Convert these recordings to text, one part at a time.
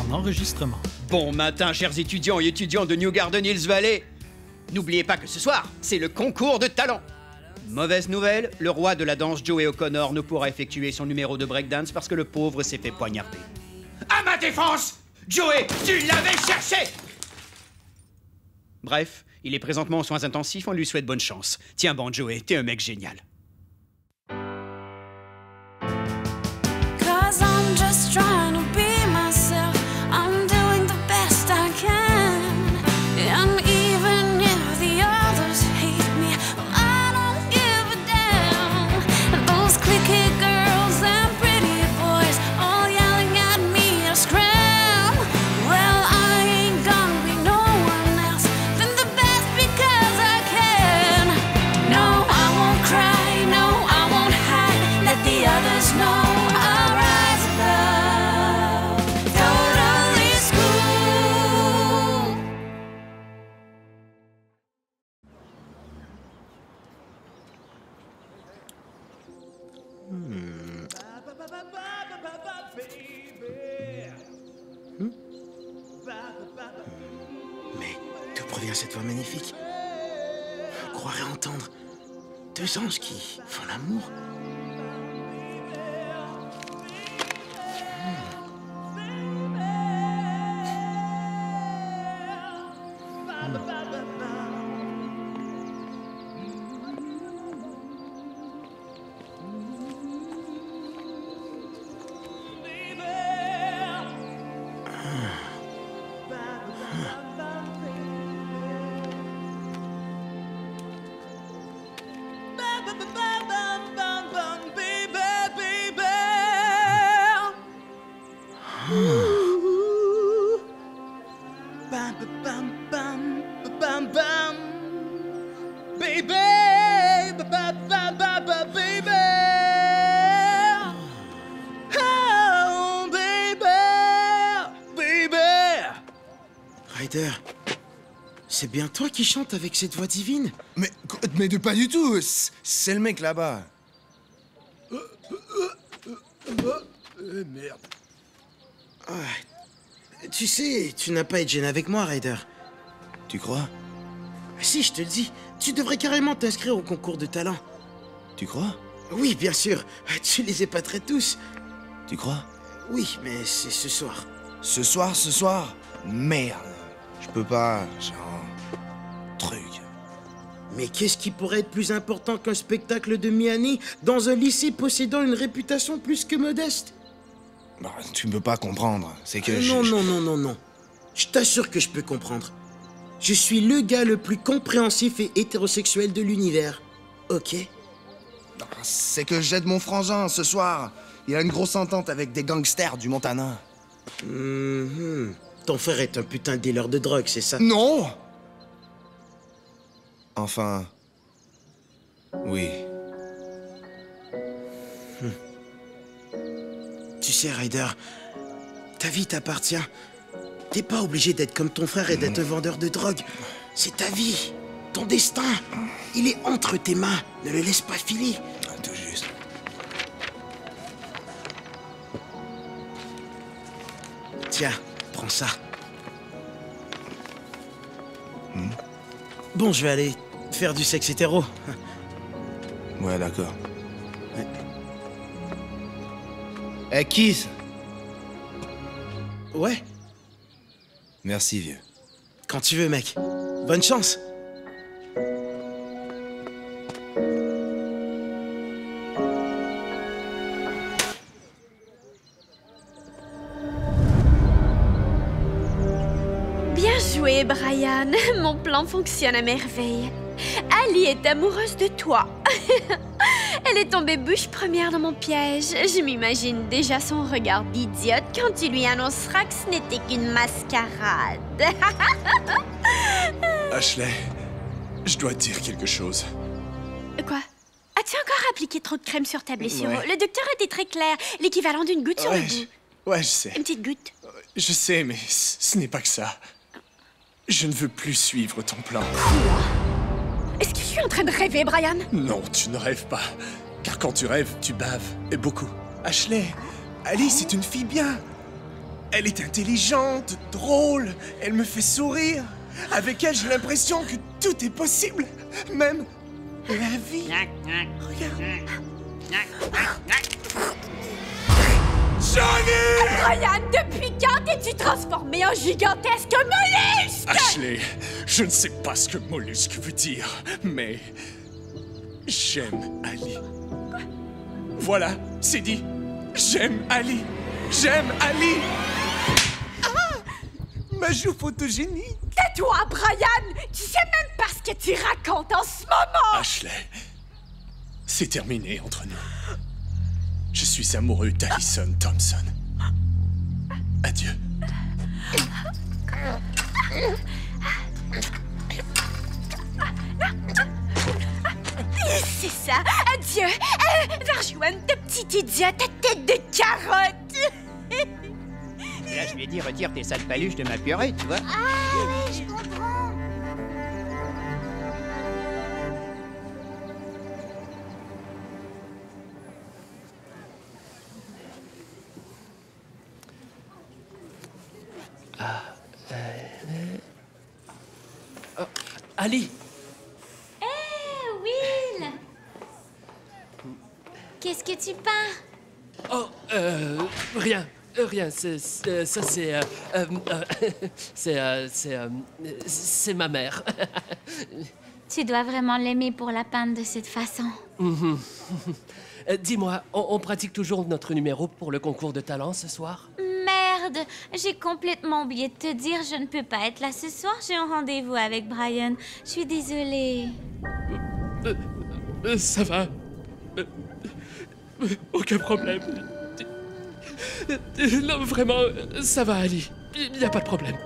en enregistrement. Bon matin, chers étudiants et étudiantes de New Garden Hills Valley. N'oubliez pas que ce soir, c'est le concours de talent. Mauvaise nouvelle, le roi de la danse Joey O'Connor ne pourra effectuer son numéro de breakdance parce que le pauvre s'est fait poignarder. À ma défense, Joey, tu l'avais cherché! Bref, il est présentement en soins intensifs, on lui souhaite bonne chance. Tiens bon, Joey, t'es un mec génial. Cause I'm just trying to be myself. I'm doing the best I can. And even if the others hate me, I don't give a damn. Those cliquey girls and pretty boys all yelling at me to scram. Well, I ain't gonna be no one else than the best because I can. No, I won't cry, no, I won't hide. Let the others know. Mais d'où provient cette voix magnifique? On croirait entendre deux anges qui font l'amour. Ryder, c'est bien toi qui chantes avec cette voix divine? Mais pas du tout, c'est le mec là-bas. Merde. Ouais. Tu sais, tu n'as pas à être gêné avec moi, Ryder. Tu crois? Si, je te le dis, tu devrais carrément t'inscrire au concours de talent. Tu crois? Oui, bien sûr, tu les épaterais tous. Tu crois? Oui, mais c'est ce soir. Ce soir? Merde. Je peux pas, j'ai un truc. Mais qu'est-ce qui pourrait être plus important qu'un spectacle de Miami dans un lycée possédant une réputation plus que modeste? Bah, tu ne peux pas comprendre, c'est que Non. Je t'assure que je peux comprendre. Je suis le gars le plus compréhensif et hétérosexuel de l'univers. Ok? C'est que j'aide mon frangin ce soir. Il a une grosse entente avec des gangsters du Montana. Ton frère est un putain de dealer de drogue, c'est ça? Non! Enfin... oui. Tu sais, Ryder, ta vie t'appartient. T'es pas obligé d'être comme ton frère et d'être un vendeur de drogue. C'est ta vie, ton destin. Il est entre tes mains. Ne le laisse pas filer. Tout juste. Tiens, prends ça. Bon, je vais aller faire du sexe hétéro. Ouais, d'accord. Hey, Keith! Ouais, Merci, vieux. quand tu veux, mec. Bonne chance. Bien joué, Brian. Mon plan fonctionne à merveille. Ali est amoureuse de toi. Elle est tombée bouche première dans mon piège. Je m'imagine déjà son regard d'idiote quand tu lui annonceras que ce n'était qu'une mascarade. Ashley, je dois te dire quelque chose. Quoi? As-tu encore appliqué trop de crème sur ta blessure? Ouais. Le docteur était très clair. L'équivalent d'une goutte sur le bout. Ouais, je sais. Une petite goutte. Je sais, mais ce n'est pas que ça. Je ne veux plus suivre ton plan. Est-ce que je suis en train de rêver, Brian? Non, tu ne rêves pas. Car quand tu rêves, tu baves. Et beaucoup. Ashley, Alice est une fille bien. Elle est intelligente, drôle, elle me fait sourire. Avec elle, j'ai l'impression que tout est possible, même la vie. Regarde. Johnny! Brian, depuis quand t'es-tu transformé en gigantesque mollusque? Ashley, je ne sais pas ce que mollusque veut dire, mais j'aime Ali. Voilà, c'est dit. J'aime Ali. J'aime Ali. Ah! Ma joue photogénique. Tais-toi, Brian! Tu sais même pas ce que tu racontes en ce moment! Ashley, c'est terminé entre nous. Je suis amoureux d'Alison Thompson. Adieu. C'est ça, adieu! Va rejoindre ta petite idiote à tête de carotte! Là, je lui ai dit, retire tes sales paluches de ma purée, tu vois. Ah oui, je comprends! Ali! Will! Qu'est-ce que tu peins? Oh, rien. Rien, c'est ma mère. Tu dois vraiment l'aimer pour la peindre de cette façon. Dis-moi, on pratique toujours notre numéro pour le concours de talent ce soir? Merde! J'ai complètement oublié de te dire, je ne peux pas être là ce soir. J'ai un rendez-vous avec Brian. Je suis désolée. Ça va. Aucun problème. Non, vraiment, ça va, Ali. Il n'y a pas de problème.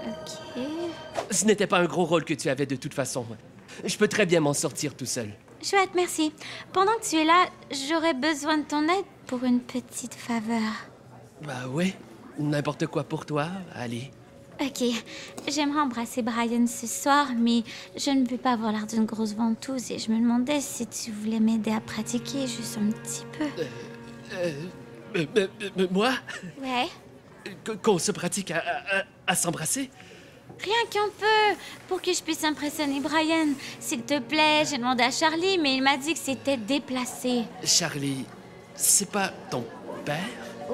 Ok. Ce n'était pas un gros rôle que tu avais de toute façon. Je peux très bien m'en sortir tout seul. Chouette, merci. Pendant que tu es là, j'aurais besoin de ton aide pour une petite faveur. Bah oui, n'importe quoi pour toi, Ali. Ok, j'aimerais embrasser Brian ce soir, mais je ne veux pas avoir l'air d'une grosse ventouse et je me demandais si tu voulais m'aider à pratiquer juste un petit peu. Moi? Ouais. Qu'on se pratique à s'embrasser? Rien qu'un peu, pour que je puisse impressionner Brian. S'il te plaît, j'ai demandé à Charlie, mais il m'a dit que c'était déplacé. Charlie, c'est pas ton père?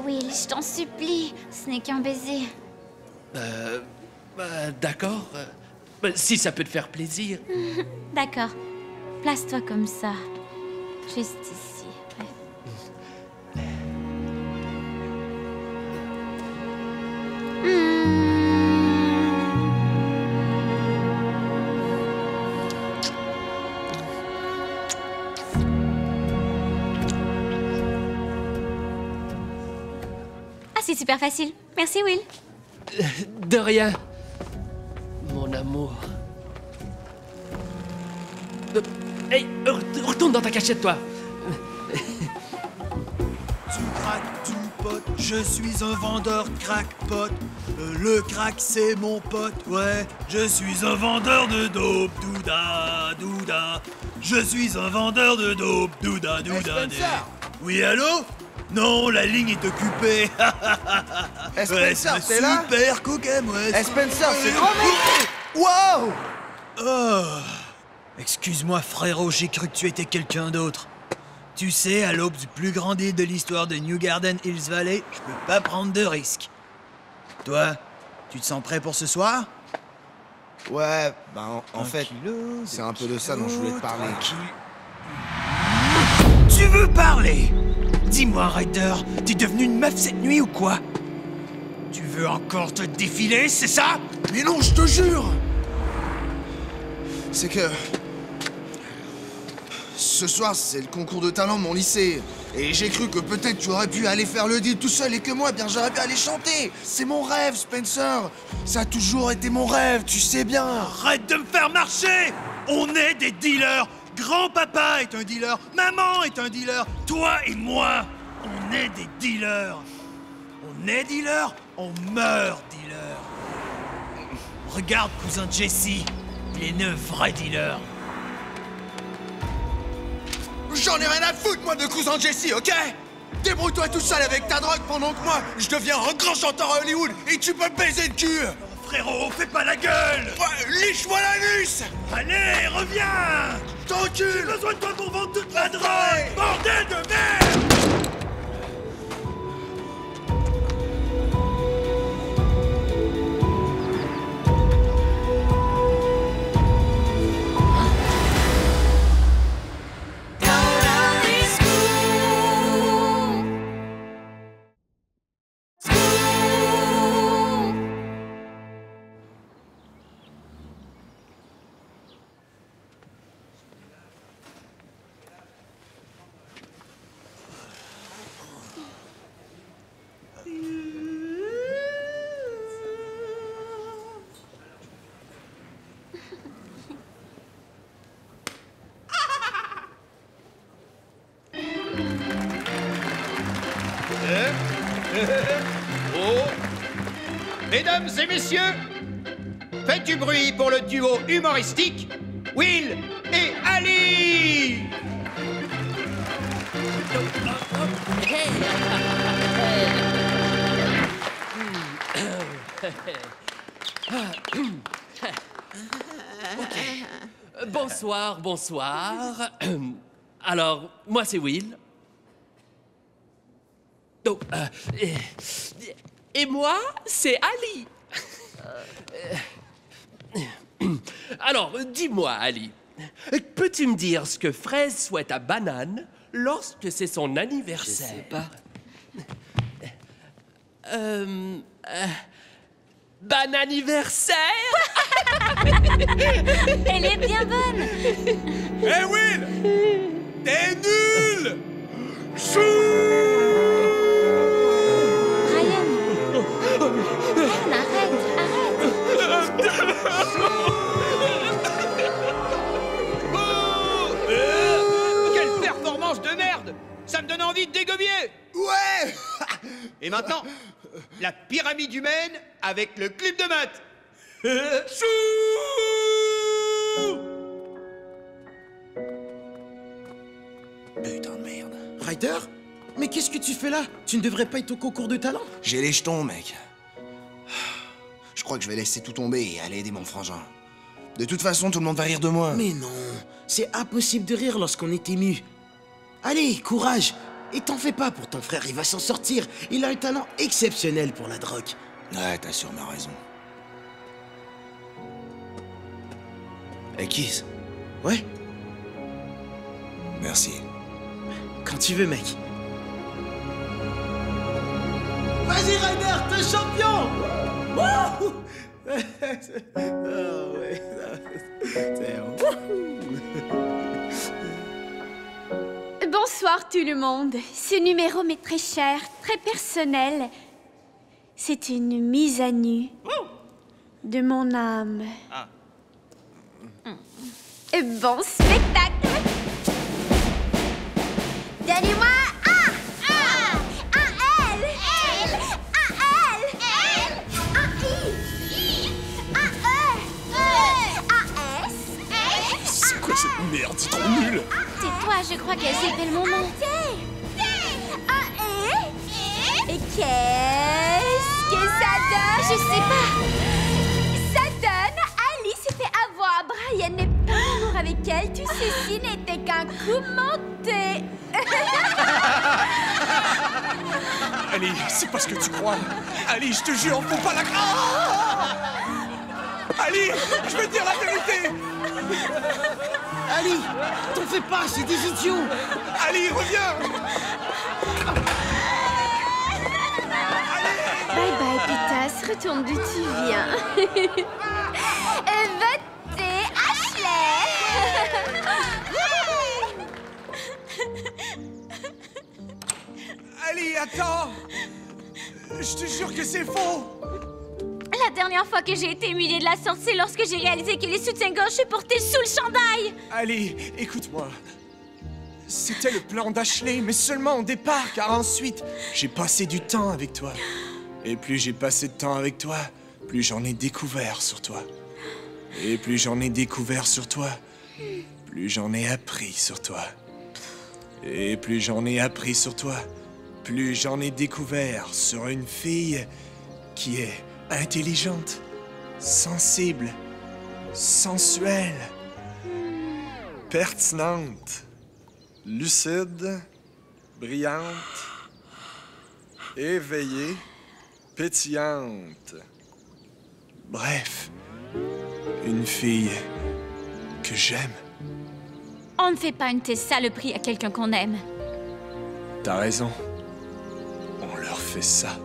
Will, je t'en supplie, ce n'est qu'un baiser. D'accord. Si ça peut te faire plaisir. D'accord. Place-toi comme ça. Juste ici. Ouais. Ah, c'est super facile. Merci, Will. De rien. Mon amour. Hey, retourne dans ta cachette, toi. Tu craques, tu potes, je suis un vendeur de crackpot. Le crack, c'est mon pote, ouais. Je suis un vendeur de dope, douda, douda. Je suis un vendeur de dope, douda, douda. Oui, allô? Non, la ligne est occupée. Spencer, t'es là? Super coquin, ouais. Spencer, c'est trop mec! Wow! Oh. Excuse-moi, frérot, j'ai cru que tu étais quelqu'un d'autre. Tu sais, à l'aube du plus grand deal de l'histoire de New Garden Hills Valley, je peux pas prendre de risques. Toi, tu te sens prêt pour ce soir? Ouais, ben en fait, c'est un peu de ça dont je voulais te parler. Tu veux parler? Dis-moi, Ryder, t'es devenu une meuf cette nuit ou quoi? Tu veux encore te défiler, c'est ça? Mais non, je te jure! C'est que... Ce soir, c'est le concours de talent de mon lycée. Et j'ai cru que peut-être tu aurais pu aller faire le deal tout seul et que moi, bien, j'aurais pu aller chanter. C'est mon rêve, Spencer. Ça a toujours été mon rêve, tu sais bien. Arrête de me faire marcher! On est des dealers! Grand-papa est un dealer, maman est un dealer, toi et moi, on est des dealers. On est dealers, on meurt dealer. Regarde cousin Jesse, il est un vrai dealer. J'en ai rien à foutre, moi, de cousin Jesse, ok? Débrouille-toi tout seul avec ta drogue pendant que moi, je deviens un grand chanteur à Hollywood et tu peux baiser le cul. Frérot, fais pas la gueule! Ouais, liche-moi l'anus. Allez, reviens! T'encules. J'ai besoin de toi pour vendre toute la drogue! Bordel de merde! Oh. Mesdames et messieurs, faites du bruit pour le duo humoristique Will et Ali. Bonsoir, bonsoir. Alors, moi c'est Will. Donc, et moi, c'est Ali. Alors, dis-moi, Ali, peux-tu me dire ce que Fraise souhaite à Banane lorsque c'est son anniversaire? Je sais pas. Bananiversaire? Elle est bien bonne. Hé Will! T'es nul! Brian. Arrête. Quelle performance de merde! Ça me donne envie de dégommier! Ouais. Et maintenant, la pyramide humaine avec le clip de maths! Putain de merde. Ryder? Mais qu'est-ce que tu fais là? Tu ne devrais pas être au concours de talent? J'ai les jetons, mec. Je crois que je vais laisser tout tomber et aller aider mon frangin. De toute façon, tout le monde va rire de moi. Mais non, c'est impossible de rire lorsqu'on est ému. Allez, courage. Et t'en fais pas pour ton frère, il va s'en sortir. Il a un talent exceptionnel pour la drogue. Ouais, t'as sûrement raison. Hey, Keith. Ouais, Merci. quand tu veux, mec. Vas-y, Ryder, t'es champion! Wouhou! Oh, ouais, c'est Bonsoir tout le monde. Ce numéro m'est très cher, très personnel. C'est une mise à nu de mon âme. Bon spectacle. Donnez-moi un L, un I, un S. C'est quoi cette merde? C'est trop nul! Tais-toi, je crois qu'elle s'appelle mon nom. Et qu'est-ce que ça donne? Je sais pas. Ça donne Ali s'est fait avoir. Brian n'est pas en amour avec elle. Tout ceci n'était qu'un coup monté. Ali, c'est pas ce que tu crois. Ali, je te jure, faut pas la... Ali, je vais te dire la vérité. Ali, t'en fais pas, c'est des idiots. Ali, reviens. Bye bye, Pitas. Retourne d'où tu viens. Votez Ashley. Ali, attends. Je te jure que c'est faux. La dernière fois que j'ai été humiliée de la sorte, c'est lorsque j'ai réalisé que les soutiens-gorge se portaient sous le chandail. Ali, écoute-moi. C'était le plan d'Ashley, mais seulement au départ, car ensuite, j'ai passé du temps avec toi. Et plus j'ai passé de temps avec toi, plus j'en ai découvert sur toi. Et plus j'en ai découvert sur toi, plus j'en ai appris sur toi. Et plus j'en ai appris sur toi, plus j'en ai découvert sur une fille qui est intelligente, sensible, sensuelle, pertinente, lucide, brillante, éveillée, pétillante. Bref, une fille que j'aime. On ne fait pas une telle saloperie à quelqu'un qu'on aime. T'as raison. On leur fait ça.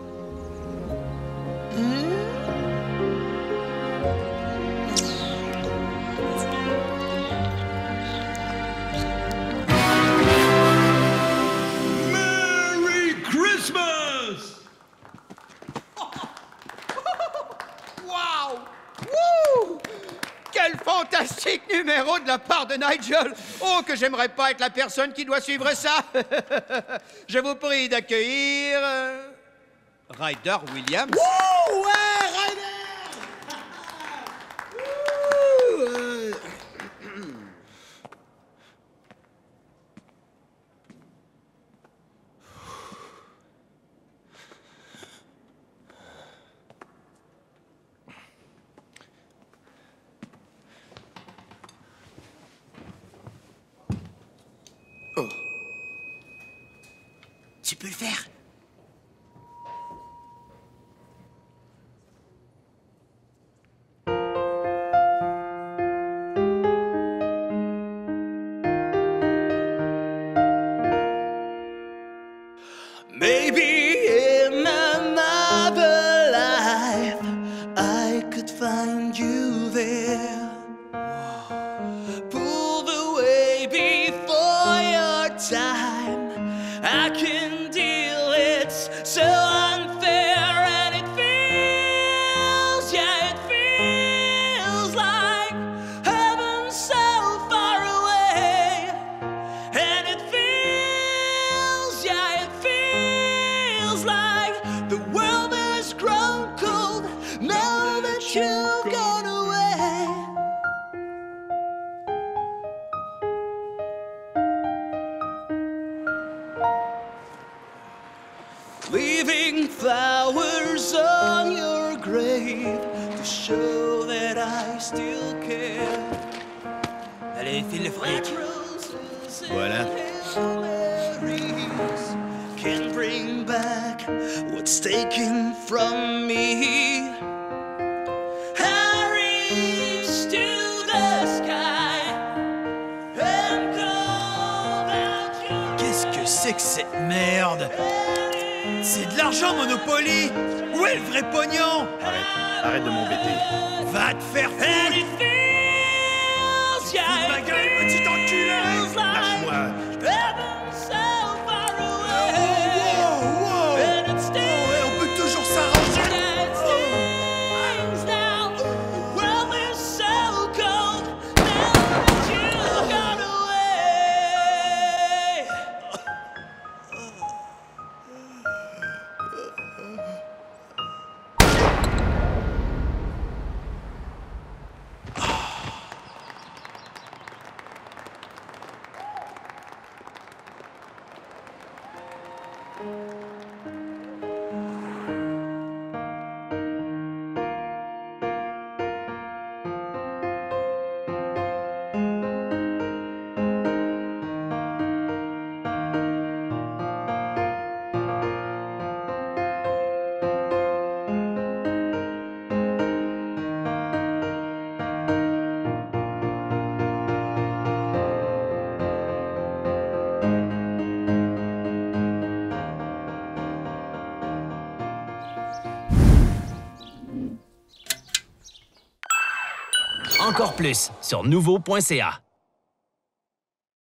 Merry Christmas! Waouh! Wouh! Quel fantastique numéro de la part de Nigel! Oh, que j'aimerais pas être la personne qui doit suivre ça! Je vous prie d'accueillir... Ryder Williams. Wouh! Ouais, Ryder! Oh. Tu peux le faire. Maybe in another life I could find you there. Pulled away before your time. I can deal, it's so unfair, and it feels, yeah, it feels like heaven so far away. And it feels, yeah, it feels like the world has grown cold now that you've gone away. Leaving flowers on your grave to show that I still care. Allez, file le fric. Voilà. Can bring back what's taken from me. I reach to the sky and call out your Qu'est-ce que c'est que cette merde? C'est de l'argent, Monopoly! Où est le vrai pognon? Arrête de m'embêter. Va te faire and foutre! it feels, yeah, Fous de ma gueule, petit enculé! lâche-moi. Heaven so far away. Wow, wow! And it Oh, ouais, on peut toujours s'arranger! stands now. The world is so cold now that you've gone away. Encore plus sur nouveau.ca.